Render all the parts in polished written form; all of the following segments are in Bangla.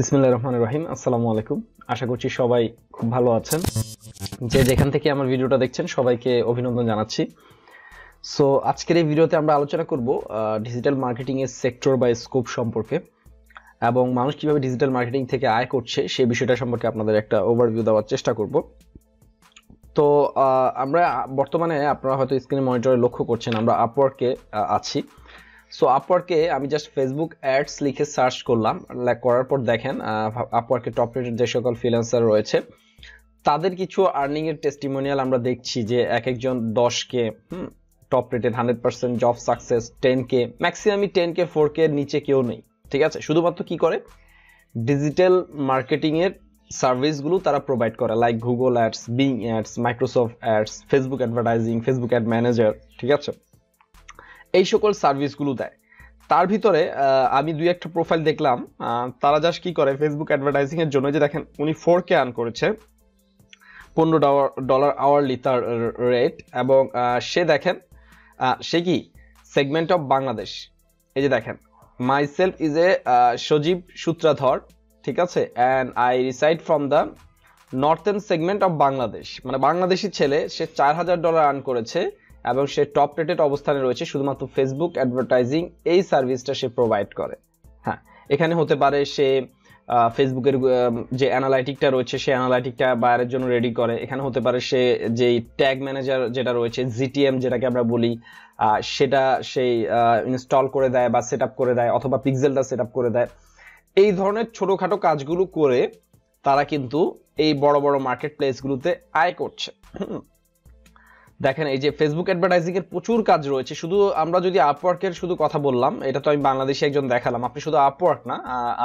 বিসমিল্লাহির রহমানির রহিম। আসসালামু আলাইকুম। আশা করছি সবাই খুব ভালো আছেন। যে যেখান থেকে আমার ভিডিওটা দেখছেন সবাইকে অভিনন্দন জানাচ্ছি। সো আজকের এই ভিডিওতে আমরা আলোচনা করব ডিজিটাল মার্কেটিং এর সেক্টর বা স্কোপ সম্পর্কে এবং মানুষ কিভাবে ডিজিটাল মার্কেটিং থেকে আয় করছে সেই বিষয়টা সম্পর্কে আপনাদের একটা ওভারভিউ দেওয়ার চেষ্টা করব। তো আমরা বর্তমানে আপনারা হয়তো স্ক্রিনে মনিটরে লক্ষ্য করছেন আমরা আপওয়ার্কে আছি। সো আপওয়ার্কে আমি জাস্ট ফেসবুক অ্যাডস লিখে সার্চ করলাম, করার পর দেখেন আপওয়ার্কে টপ রেটেড যে সকল ফ্রিল্যান্সার রয়েছে তাদের কিছু আর্নিং এর টেস্টিমোনিয়াল আমরা দেখছি যে একজন 10K top rated 100% job success 10K ম্যাক্সিমামই 10K 4K এর নিচে কেউ নেই। ঠিক আছে, শুধুমাত্র কি করে ডিজিটাল মার্কেটিং এর সার্ভিসগুলো তারা প্রোভাইড করে, like Google ads, being ads, Microsoft ads, Facebook advertising, Facebook ad manager. ঠিক আছে, এই সকল সার্ভিসগুলো দেয়। তার ভিতরে আমি দুই একটা প্রোফাইল দেখলাম, তারা জাস্ট কি করে ফেসবুক অ্যাডভার্টাইজিং এর জন্য, যে দেখেন উনি 4K আর্ন করেছে, $15 আওয়ারলি তার রেট, এবং সে দেখেন সে কি সেগমেন্ট অফ বাংলাদেশ। এই যে দেখেন মাই সেলফ ইজ এ সজীব সূত্রাধর, ঠিক আছে, and I reside from the northern segment of Bangladesh. মানে বাংলাদেশি ছেলে, সে $4000 আর্ন করেছে এবং সে টপ রেটেড অবস্থানে রয়েছে শুধুমাত্র ফেসবুক অ্যাডভার্টাইজিং এই সার্ভিসটা সে প্রোভাইড করে। হ্যাঁ, এখানে হতে পারে সে ফেসবুকের যে অ্যানালাইটিকটা রয়েছে সে অ্যানালাইটিকটা বায়ারের জন্য রেডি করে। এখানে হতে পারে সে যেই ট্যাগ ম্যানেজার যেটা রয়েছে জিটিএম যেটাকে আমরা বলি সেটা সেই ইনস্টল করে দেয় বা সেট আপ করে দেয়, অথবা পিক্সেলটা সেট আপ করে দেয়। এই ধরনের ছোটখাটো কাজগুলো করে তারা কিন্তু এই বড় বড় মার্কেট প্লেসগুলোতে আয় করছে। দেখেন এই যে ফেসবুক অ্যাডভার্টাইজিং এর প্রচুর কাজ রয়েছে। শুধু আমরা যদি আপওয়ার্কের শুধু কথা বললাম, এটা তো আমি বাংলাদেশি একজন দেখালাম, আপনি শুধু আপওয়ার্ক না,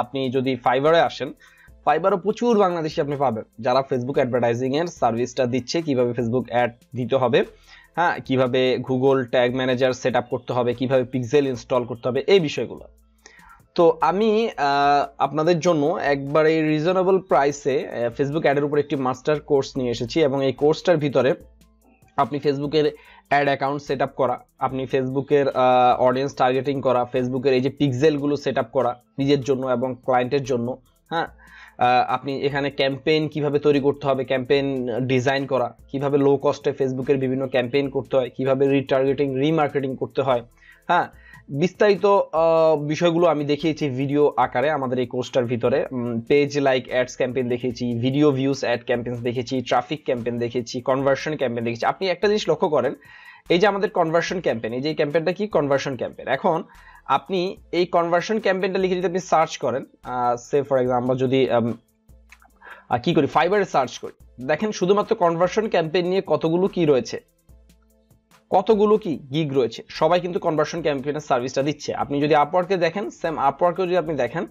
আপনি যদি ফাইবারে আসেন, ফাইবারও প্রচুর বাংলাদেশি আপনি পাবেন যারা ফেসবুক অ্যাডভার্টাইজিং এর সার্ভিসটা দিচ্ছে, কিভাবে ফেসবুক অ্যাড দিতে হবে, হ্যাঁ, কিভাবে Google tag manager set up করতে হবে, কিভাবে পিক্সেল ইনস্টল করতে হবে, এই বিষয়গুলো। তো আমি আপনাদের জন্য একবারে রিজনেবল প্রাইসে ফেসবুক অ্যাডের উপর একটি মাস্টার কোর্স নিয়ে এসেছি, এবং এই কোর্সটার ভিতরে আপনি ফেসবুকের অ্যাড অ্যাকাউন্ট সেট আপ করা, আপনি ফেসবুকের অডিয়েন্স টার্গেটিং করা, ফেসবুকের এই যে পিক্সেলগুলো সেট আপ করা নিজের জন্য এবং ক্লায়েন্টের জন্য, হ্যাঁ, আপনি এখানে ক্যাম্পেইন কিভাবে তৈরি করতে হবে, ক্যাম্পেইন ডিজাইন করা, কিভাবে লো কস্টে ফেসবুকের বিভিন্ন ক্যাম্পেইন করতে হয়, কিভাবে রিটার্গেটিং রিমার্কেটিং করতে হয়, হ্যাঁ, বিস্তারিত বিষয়গুলো আমি দেখিয়েছি ভিডিও আকারে আমাদের এই কোর্সটার ভিতরে। পেজ লাইক অ্যাডস ক্যাম্পেইন দেখিয়েছি, ভিডিও ভিউজ অ্যাড ক্যাম্পেইন দেখেছি, ট্রাফিক ক্যাম্পেইন দেখেছি, কনভার্সন ক্যাম্পেইন দেখেছি। আপনি একটা জিনিস লক্ষ্য করেন, এই যে আমাদের কনভার্সন ক্যাম্পেইন, এই যে ক্যাম্পেইনটা কি কনভার্সন ক্যাম্পেইন। এখন আপনি এই কনভার্সন ক্যাম্পেইনটা লিখে যদি আপনি সার্চ করেন, সে ফর এক্সাম্পল যদি কি করি ফাইবারে সার্চ করি, দেখেন শুধুমাত্র কনভার্সন ক্যাম্পেইন নিয়ে কতগুলো কি রয়েছে, কতগুলো কি গিগ রয়েছে, সবাই কিন্তু কনভার্সন ক্যাম্পেইনের সার্ভিসটা দিচ্ছে। আপনি যদি আপওয়ার্কে দেখেন, সেম আপওয়ার্কে যদি আপনি দেখেন,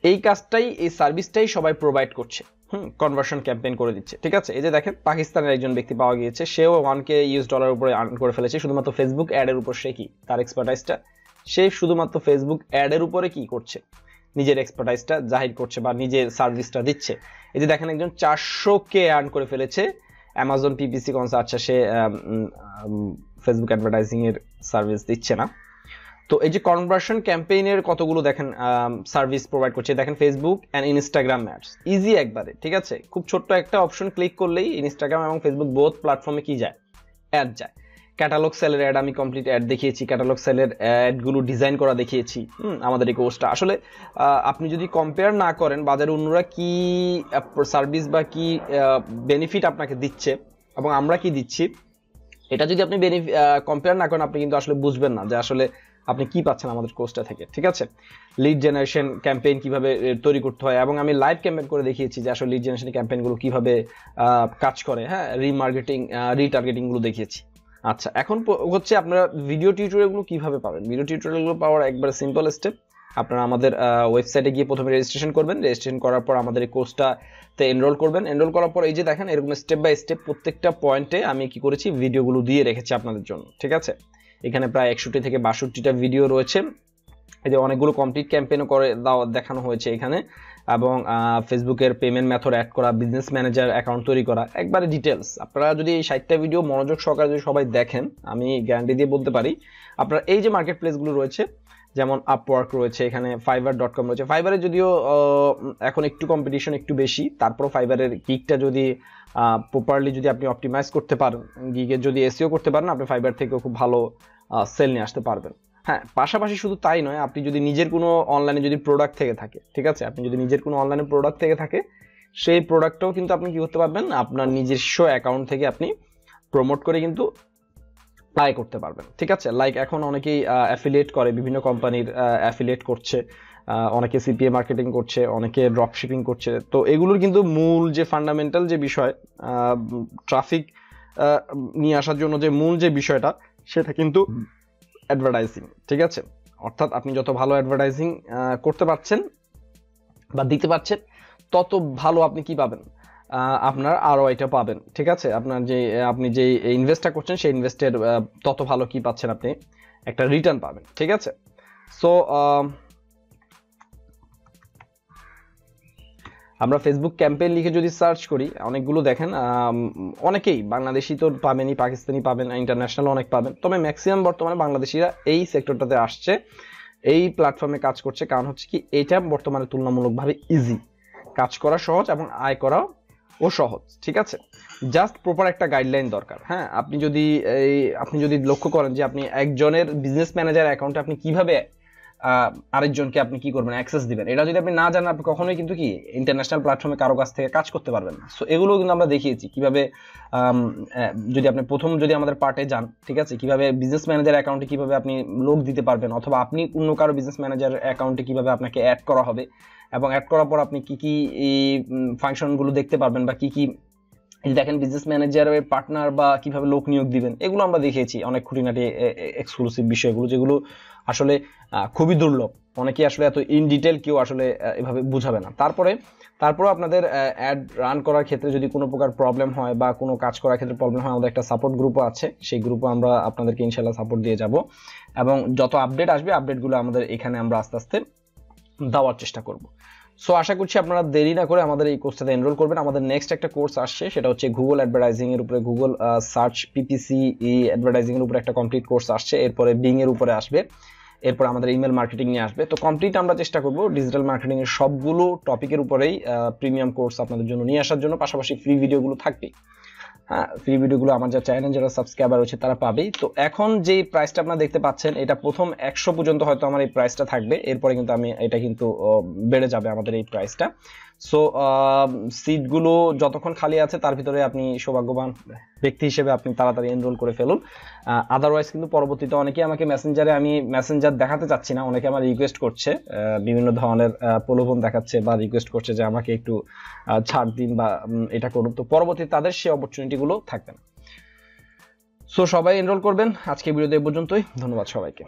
এই কাজটাই এই সার্ভিসটাই সবাই প্রোভাইড করছে, কনভার্সন ক্যাম্পেইন করে দিচ্ছে। ঠিক আছে, এই যে দেখেন পাকিস্তানের একজন ব্যক্তি পাওয়া গিয়েছে, সেও $1K উপরে আর্ন করে ফেলেছে শুধুমাত্র ফেসবুক অ্যাডের উপর। সে কি তার এক্সপার্টাইজটা সে শুধুমাত্র ফেসবুক অ্যাডের উপরে কি করছে, নিজের এক্সপার্টাইজটা জাহির করছে বা নিজের সার্ভিসটা দিচ্ছে। এই যে দেখেন একজন 400K আর্ন করে ফেলেছে অ্যামাজন পিপিসি কনসার্ট। আচ্ছা, সে ফেসবুক অ্যাডভার্টাইজিং এর সার্ভিস দিচ্ছে না। তো এই যে কনভার্সন ক্যাম্পেইনের কতগুলো দেখেন সার্ভিস প্রোভাইড করছে। দেখেন Facebook and Instagram ads, easy একবারে। ঠিক আছে, খুব ছোট্ট একটা অপশন ক্লিক করলেই ইনস্টাগ্রাম এবং ফেসবুক বোথ প্ল্যাটফর্মে কি যায়, অ্যাড যায়। ক্যাটালগ সেলের অ্যাড আমি কমপ্লিট অ্যাড দেখিয়েছি, ক্যাটালগ সেলের অ্যাডগুলো ডিজাইন করা দেখিয়েছি আমাদের এই কোর্সটা। আসলে আপনি যদি কম্পেয়ার না করেন বাজারে অন্যরা কি সার্ভিস বা কি বেনিফিট আপনাকে দিচ্ছে এবং আমরা কি দিচ্ছি, এটা যদি আপনি কম্পেয়ার না করেন, আপনি কিন্তু আসলে বুঝবেন না যে আসলে আপনি কি পাচ্ছেন আমাদের কোর্সটা থেকে। ঠিক আছে, লিড জেনারেশন ক্যাম্পেইন কিভাবে তৈরি করতে হয়, এবং আমি লাইভ ক্যাম্পেইন করে দেখিয়েছি যে আসলে লিড জেনারেশন ক্যাম্পেইনগুলো কিভাবে কাজ করে, হ্যাঁ, রিমার্কেটিং রিটার্গেটিং গুলো দেখিয়েছি। আচ্ছা, এখন হচ্ছে আপনারা ভিডিও টিউটোরিয়ালগুলো কিভাবে পাবেন। ভিডিও টিউটোরিয়ালগুলো পাওয়ার একবারে সিম্পল স্টেপ, আপনারা আমাদের ওয়েবসাইটে গিয়ে প্রথমে রেজিস্ট্রেশন করবেন, রেজিস্ট্রেশন করার পর আমাদের এই কোর্সটাতে এনরোল করবেন। এনরোল করার পর এই যে দেখেন এরকম স্টেপ বাই স্টেপ প্রত্যেকটা পয়েন্টে আমি কি করেছি ভিডিওগুলো দিয়ে রেখেছি আপনাদের জন্য। ঠিক আছে, এখানে প্রায় 61 থেকে 62টা ভিডিও রয়েছে। এই যে অনেকগুলো কমপ্লিট ক্যাম্পেইনও করে দেখানো হয়েছে এখানে, এবং ফেসবুকের পেমেন্ট মেথড অ্যাড করা, বিজনেস ম্যানেজার অ্যাকাউন্ট তৈরি করা, একবারে ডিটেলস। আপনারা যদি এই 60টা ভিডিও মনোযোগ সহকারে যদি সবাই দেখেন, আমি গ্যারান্টি দিয়ে বলতে পারি আপনারা এই যে মার্কেট প্লেসগুলো রয়েছে যেমন আপওয়ার্ক রয়েছে, এখানে fiverr.com রয়েছে। ফাইবারে যদিও এখন একটু কম্পিটিশন একটু বেশি, তারপর ফাইবারের গিগটা যদি প্রপারলি যদি আপনি অপটিমাইজ করতে পারেন, গিগের যদি এসইও করতে পারেন, আপনি ফাইবার থেকেও খুব ভালো সেল নিয়ে আসতে পারবেন। হ্যাঁ, পাশাপাশি শুধু তাই নয়, আপনি যদি নিজের কোনো অনলাইনে যদি প্রোডাক্ট থেকে থাকে, ঠিক আছে, আপনি যদি নিজের কোনো অনলাইনে প্রোডাক্ট থেকে থাকে, সেই প্রোডাক্টটাও কিন্তু আপনি কি করতে পারবেন, আপনার নিজস্ব অ্যাকাউন্ট থেকে আপনি প্রমোট করে কিন্তু আয় করতে পারবেন। ঠিক আছে, লাইক এখন অনেকেই অ্যাফিলিয়েট করে, বিভিন্ন কোম্পানির অ্যাফিলিয়েট করছে, অনেকে সিপিএ মার্কেটিং করছে, অনেকে ড্রপ শিপিং করছে। তো এগুলোর কিন্তু মূল যে ফান্ডামেন্টাল যে বিষয়, ট্রাফিক নিয়ে আসার জন্য যে মূল যে বিষয়টা, সেটা কিন্তু অ্যাডভার্টাইজিং। ঠিক আছে, অর্থাৎ আপনি যত ভালো অ্যাডভার্টাইজিং করতে পারছেন বা দিতে পারছেন, তত ভালো আপনি কি পাবেন, আপনার আরও এটা পাবেন। ঠিক আছে, আপনি যে ইনভেস্টটা করছেন সেই ইনভেস্টের তত ভালো কি পাচ্ছেন, আপনি একটা রিটার্ন পাবেন। ঠিক আছে, সো আমরা ফেসবুক ক্যাম্পেইন লিখে যদি সার্চ করি, অনেকগুলো দেখেন, অনেকেই বাংলাদেশি তো পাবেনই, পাকিস্তানি পাবেন, ইন্টারন্যাশনাল অনেক পাবেন, তবে ম্যাক্সিমাম বর্তমানে বাংলাদেশিরা এই সেক্টরটাতে আসছে, এই প্ল্যাটফর্মে কাজ করছে। কারণ হচ্ছে কি, এটা বর্তমানে তুলনামূলকভাবে ইজি, কাজ করা সহজ এবং আয় করাও সহজ। ঠিক আছে, জাস্ট প্রপার একটা গাইডলাইন দরকার। হ্যাঁ, আপনি যদি লক্ষ্য করেন যে আপনি একজনের বিজনেস ম্যানেজার অ্যাকাউন্টে আপনি কিভাবে আরেকজনকে আপনি কি করবেন, অ্যাক্সেস দিবেন, এটা যদি আপনি না জানেন, আপনি কখনোই কিন্তু কি ইন্টারন্যাশনাল প্ল্যাটফর্মে কারো কাছ থেকে কাজ করতে পারবেন না। সো এগুলো কিন্তু আমরা দেখিয়েছি কিভাবে, যদি আপনি যদি আমাদের পার্টে যান, ঠিক আছে, কিভাবে বিজনেস ম্যানেজার অ্যাকাউন্টে কিভাবে আপনি লোক দিতে পারবেন, অথবা আপনি অন্য কারো বিজনেস ম্যানেজার অ্যাকাউন্টে কিভাবে আপনাকে অ্যাড করা হবে, এবং অ্যাড করার পর আপনি কি কি ফাংশনগুলো দেখতে পারবেন, বা কি কি দেখেন বিজনেস ম্যানেজারের পার্টনার বা কিভাবে লোক নিয়োগ দিবেন, এগুলো আমরা দেখিয়েছি। অনেক খুঁটিনাটি এক্সক্লুসিভ বিষয়গুলো, যেগুলো আসলে খুবই দুর্লভ, অনেকেই আসলে এত ইন ডিটেল কেউ আসলে এভাবে বুঝাবে না। তারপরে আপনাদের অ্যাড রান করার ক্ষেত্রে যদি কোনো প্রকার প্রবলেম হয় বা কোনো কাজ করার ক্ষেত্রে প্রবলেম হয়, আমাদের একটা সাপোর্ট গ্রুপও আছে, সেই গ্রুপে আমরা আপনাদেরকে ইনশাল্লাহ সাপোর্ট দিয়ে যাব, এবং যত আপডেট আসবে আপডেটগুলো আমাদের এখানে আমরা আস্তে আস্তে দেওয়ার চেষ্টা করব। সো আশা করছি আপনারা দেরি না করে আমাদের এই কোর্সটাতে এনরোল করবেন। আমাদের নেক্সট একটা কোর্স আসছে, সেটা হচ্ছে গুগল অ্যাডভার্টাইজিং এর উপরে, গুগল সার্চ পিপিসি অ্যাডভার্টাইজিং এর উপরে একটা কমপ্লিট কোর্স আসছে। এরপরে বিং এর উপরে আসবে, এরপর আমাদের ইমেল মার্কেটিং নিয়ে আসবে। তো কমপ্লিট আমরা চেষ্টা করব ডিজিটাল মার্কেটিং এর সবগুলো টপিকের উপরেই প্রিমিয়াম কোর্স আপনাদের জন্য নিয়ে আসার জন্য। পাশাপাশি ফ্রি ভিডিওগুলো থাকবে। হ্যাঁ, ফ্রি ভিডিওগুলো আমার যা চ্যানেল যারা সাবস্ক্রাইবার হচ্ছে তারা পাবেই। তো এখন যে প্রাইসটা আপনারা দেখতে পাচ্ছেন, এটা প্রথম 100 পর্যন্ত হয়তো আমার এই প্রাইসটা থাকবে, এরপরে কিন্তু এটা কিন্তু বেড়ে যাবে আমাদের এই প্রাইসটা। সো সিটগুলো যতক্ষণ খালি আছে তার ভিতরে আপনি সৌভাগ্যবান ব্যক্তি হিসেবে আপনি তাড়াতাড়ি এনরোল করে ফেলুন। আদারওয়াইজ কিন্তু পরবর্তীতে অনেকেই আমাকে আমি মেসেঞ্জার দেখাতে চাচ্ছি না, অনেকে আমার রিকোয়েস্ট করছে, বিভিন্ন ধরনের প্রলোভন দেখাচ্ছে বা রিকোয়েস্ট করছে যে আমাকে একটু ছাড় দিন বা এটা করুন। তো পরবর্তীতে তাদের সেই অপরচুনিটিগুলো থাকবে না। সো সবাই এনরোল করবেন। আজকে ভিডিওতে এই পর্যন্তই, ধন্যবাদ সবাইকে।